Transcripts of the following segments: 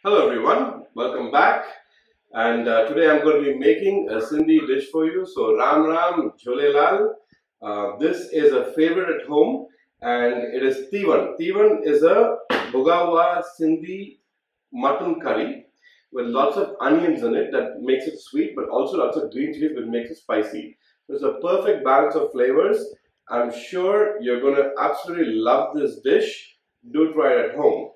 Hello everyone, welcome back. And today I'm going to be making a Sindhi dish for you. So Ram Ram Jole Lal. This is a favorite at home, and it is Teevan. Teevan is a Bugawa Sindhi mutton curry with lots of onions in it that makes it sweet, but also lots of green chilies which makes it spicy. So it's a perfect balance of flavors. I'm sure you're going to absolutely love this dish. Do try it at home.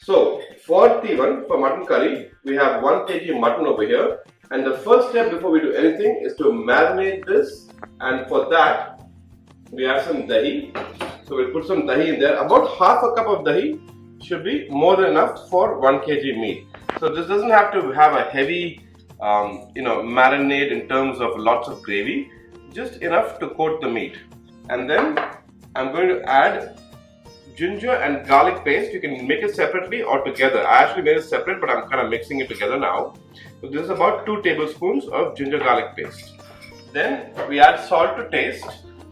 So for Teevan, for mutton curry, we have 1 kg mutton over here, and the first step before we do anything is to marinate this, and for that we have some dahi. So we'll put some dahi in there. About half a cup of dahi should be more than enough for 1 kg meat. So this doesn't have to have a heavy marinade in terms of lots of gravy, just enough to coat the meat. And then I'm going to add ginger and garlic paste. You can make it separately or together. I actually made it separate, but I'm kind of mixing it together now. So this is about 2 tablespoons of ginger garlic paste. Then we add salt to taste.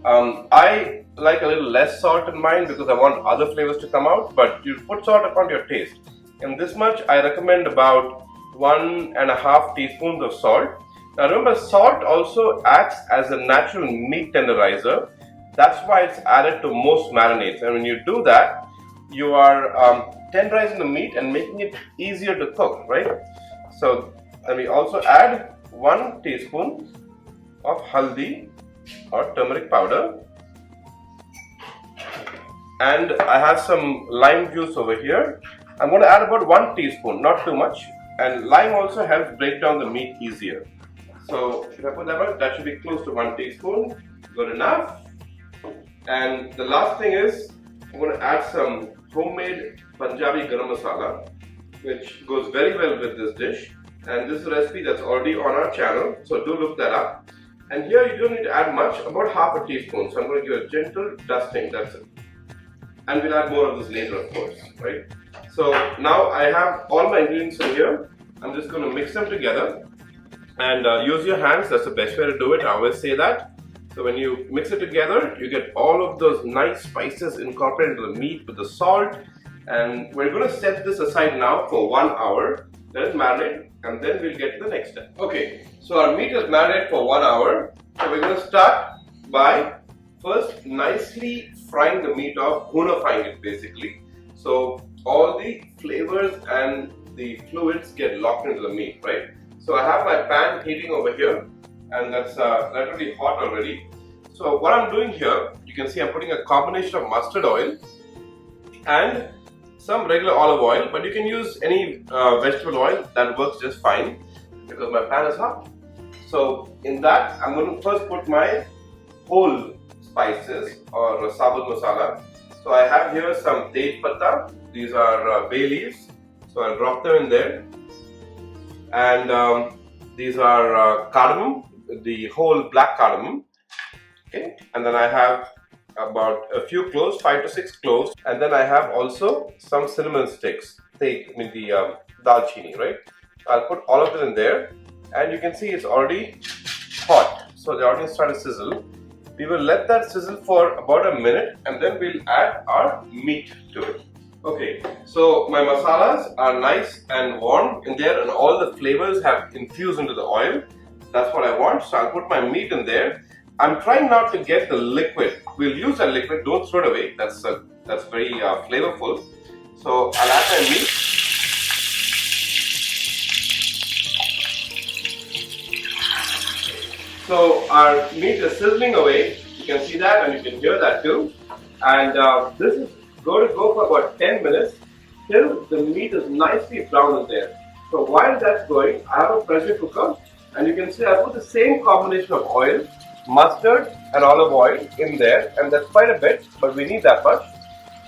I like a little less salt in mine because I want other flavors to come out, but you put salt according to your taste. In this much, I recommend about 1.5 teaspoons of salt. Now remember, salt also acts as a natural meat tenderizer. That's why it's added to most marinades, and when you do that, you are tenderizing the meat and making it easier to cook, right? So, and we also add 1 teaspoon of haldi or turmeric powder, and I have some lime juice over here. I'm going to add about 1 teaspoon, not too much, and lime also helps break down the meat easier. So, if I put that much, that should be close to 1 teaspoon, good enough. And the last thing is, I'm going to add some homemade Punjabi garam masala, which goes very well with this dish. And this is a recipe that's already on our channel, so do look that up. And here you don't need to add much, about half a teaspoon. So I'm going to give a gentle dusting, that's it. And we'll add more of this later, of course, right? So now I have all my ingredients in here. I'm just going to mix them together. And use your hands, that's the best way to do it. I always say that. So when you mix it together, you get all of those nice spices incorporated into the meat with the salt. And we're going to set this aside now for 1 hour. Let it marinate, and then we'll get to the next step. Okay, so our meat is marinated for 1 hour. So we're going to start by first nicely frying the meat off, hunafrying it basically. So all the flavors and the fluids get locked into the meat, right? So I have my pan heating over here, and that's relatively hot already. So what I'm doing here, you can see I'm putting a combination of mustard oil and some regular olive oil, but you can use any vegetable oil, that works just fine because my pan is hot. So in that, I'm going to first put my whole spices or sabut masala. So I have here some tej patta, these are bay leaves, so I'll drop them in there. And these are cardamom, the whole black cardamom. Okay, and then I have about a few cloves, 5 to 6 cloves, and then I have also some cinnamon sticks, the dalchini, right? I'll put all of it in there, and you can see it's already hot, so they already started to sizzle. We will let that sizzle for about a minute, and then we'll add our meat to it. Okay, so my masalas are nice and warm in there, and all the flavors have infused into the oil. That's what I want, so I'll put my meat in there. I'm trying not to get the liquid. We'll use that liquid, don't throw it away. That's very flavorful. So I'll add my meat. So our meat is sizzling away. You can see that, and you can hear that too. And this is going to go for about 10 minutes till the meat is nicely brown in there. So while that's going, I have a pressure cooker, and you can see I put the same combination of oil, mustard and olive oil in there, and that's quite a bit, but we need that much.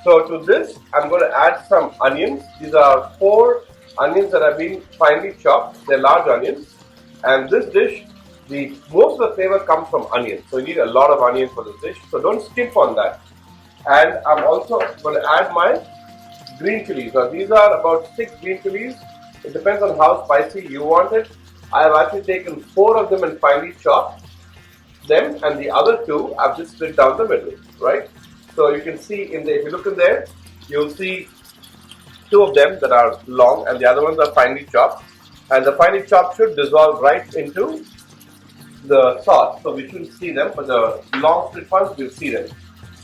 So to this, I'm going to add some onions. These are 4 onions that have been finely chopped. They're large onions, and this dish, most of the flavor comes from onions. So you need a lot of onions for this dish, so don't skip on that. And I'm also going to add my green chillies. Now these are about 6 green chillies. It depends on how spicy you want it. I have actually taken 4 of them and finely chopped. them, and the other two I've just split down the middle, right? So you can see if you look in there, you'll see two of them that are long and the other ones are finely chopped. And the finely chopped should dissolve right into the sauce. So we shouldn't see them, but the long split ones, we'll see them.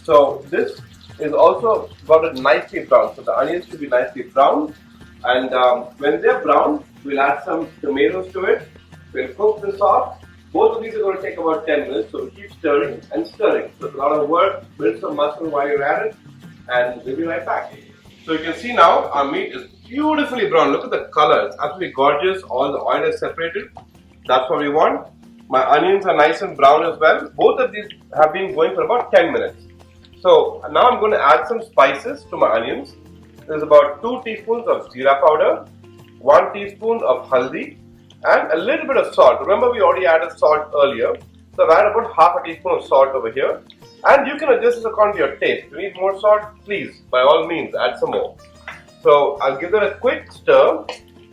So this is also got it nicely brown. So the onions should be nicely brown. And when they're brown, we'll add some tomatoes to it. We'll cook this off. Both of these are going to take about 10 minutes. So we keep stirring and stirring. So it's a lot of work. Build some muscle while you're at it. And we'll be right back. So you can see now our meat is beautifully brown. Look at the color. It's absolutely gorgeous. All the oil is separated. That's what we want. My onions are nice and brown as well. Both of these have been going for about 10 minutes. So now I'm going to add some spices to my onions. There's about 2 teaspoons of jeera powder, 1 teaspoon of haldi, and a little bit of salt. Remember, we already added salt earlier. So I've added about half a teaspoon of salt over here. And you can adjust this according to your taste. If you need more salt, please, by all means, add some more. So I'll give that a quick stir.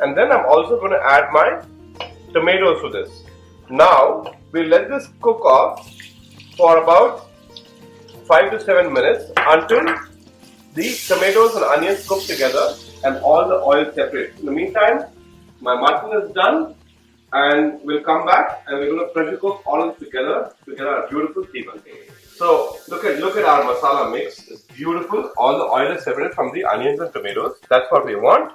And then I'm also going to add my tomatoes to this. Now, we'll let this cook off for about 5 to 7 minutes until the tomatoes and onions cook together and all the oil separate. In the meantime, my mutton is done and we'll come back and we're going to pressure cook all of it together to get our beautiful Teevan. So look at our masala mix. It's beautiful. All the oil is separated from the onions and tomatoes. That's what we want.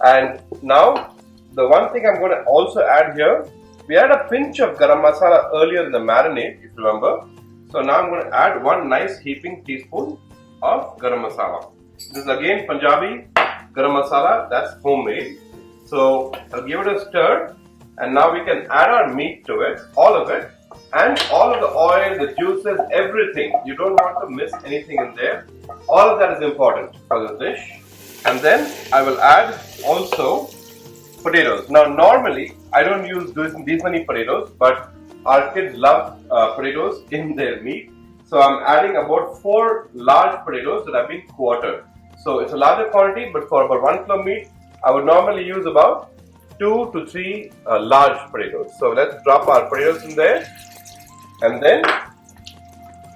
And now the one thing I'm going to also add here, we had a pinch of garam masala earlier in the marinade, if you remember. So now I'm going to add 1 nice heaping teaspoon of garam masala. This is again Punjabi garam masala, that's homemade. So I'll give it a stir and now we can add our meat to it, all of it, and all of the oil, the juices, everything. You don't want to miss anything in there. All of that is important for this dish. And then I will add also potatoes. Now normally I don't use these many potatoes, but our kids love potatoes in their meat. So I'm adding about 4 large potatoes that have been quartered. So it's a larger quantity, but for about 1 kilo meat, I would normally use about 2 to 3 large potatoes. So let's drop our potatoes in there. And then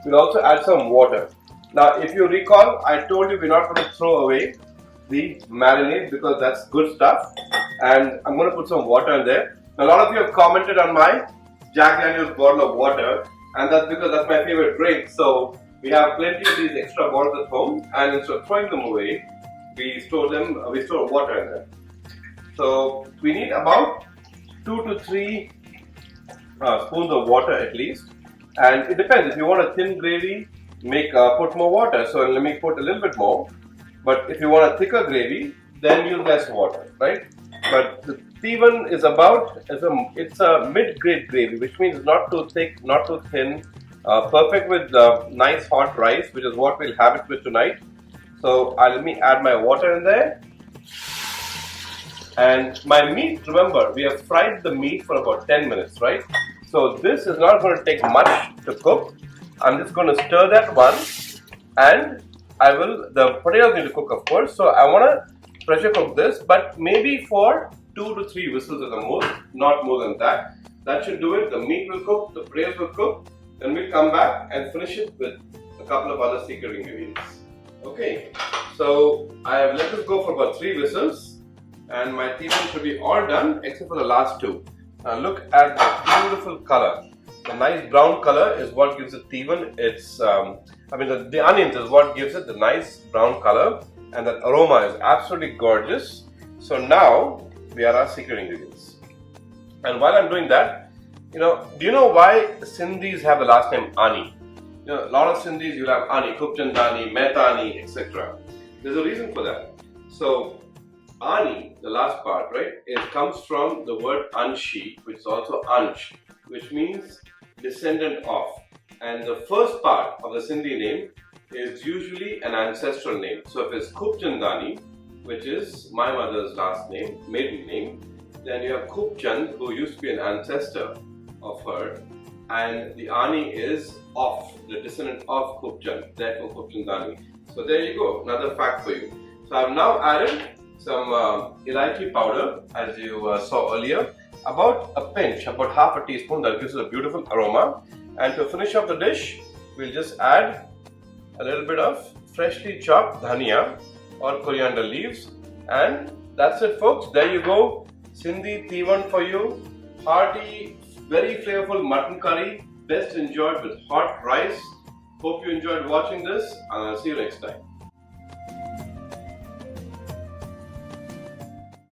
we'll also add some water. Now if you recall, I told you we're not going to throw away the marinade because that's good stuff. And I'm going to put some water in there. Now, a lot of you have commented on my Jack Daniel's bottle of water, and that's because that's my favorite drink. So we have plenty of these extra bottles at home, and instead of throwing them away, we store water in them. So we need about 2 to 3 spoons of water at least, and it depends. If you want a thin gravy, put more water. So let me put a little bit more. But if you want a thicker gravy, then use less water, right? But the Teevan is it's a mid-grade gravy, which means not too thick, not too thin, perfect with nice hot rice, which is what we'll have it with tonight. So let me add my water in there. And my meat, remember, we have fried the meat for about 10 minutes, right? So this is not going to take much to cook. I'm just going to stir that once, and the potatoes need to cook, of course. So I want to pressure cook this, but maybe for 2 to 3 whistles at the most, not more than that. That should do it. The meat will cook, the potatoes will cook, then we'll come back and finish it with a couple of other secret ingredients. Okay, so I have let this go for about 3 whistles, and my Teevan should be all done except for the last 2. Now look at the beautiful color. The nice brown color is what gives it Teevan. It's, the onions is what gives it the nice brown color, and that aroma is absolutely gorgeous. So now we are our secret ingredients. And while I'm doing that, do you know why Sindhis have the last name Ani? A lot of Sindhis you'll have Ani, Kupchandani, Mehtani, etc. There's a reason for that. So Ani, the last part, right, it comes from the word Anshi, which is also Ansh, which means descendant of. And the first part of the Sindhi name is usually an ancestral name. So if it's Kupchandani, which is my mother's last name, maiden name, then you have Kupchand, who used to be an ancestor of her, and the Ani is of, the descendant of Kupchand, therefore Kupchandani. So there you go, another fact for you. So I've now added some elaichi powder, as you saw earlier, about a pinch, about half a teaspoon, that gives us a beautiful aroma. And to finish off the dish, we'll just add a little bit of freshly chopped dhania or coriander leaves. And that's it, folks. There you go. Sindhi Teevan for you. Hearty, very flavorful mutton curry. Best enjoyed with hot rice. Hope you enjoyed watching this. See you next time.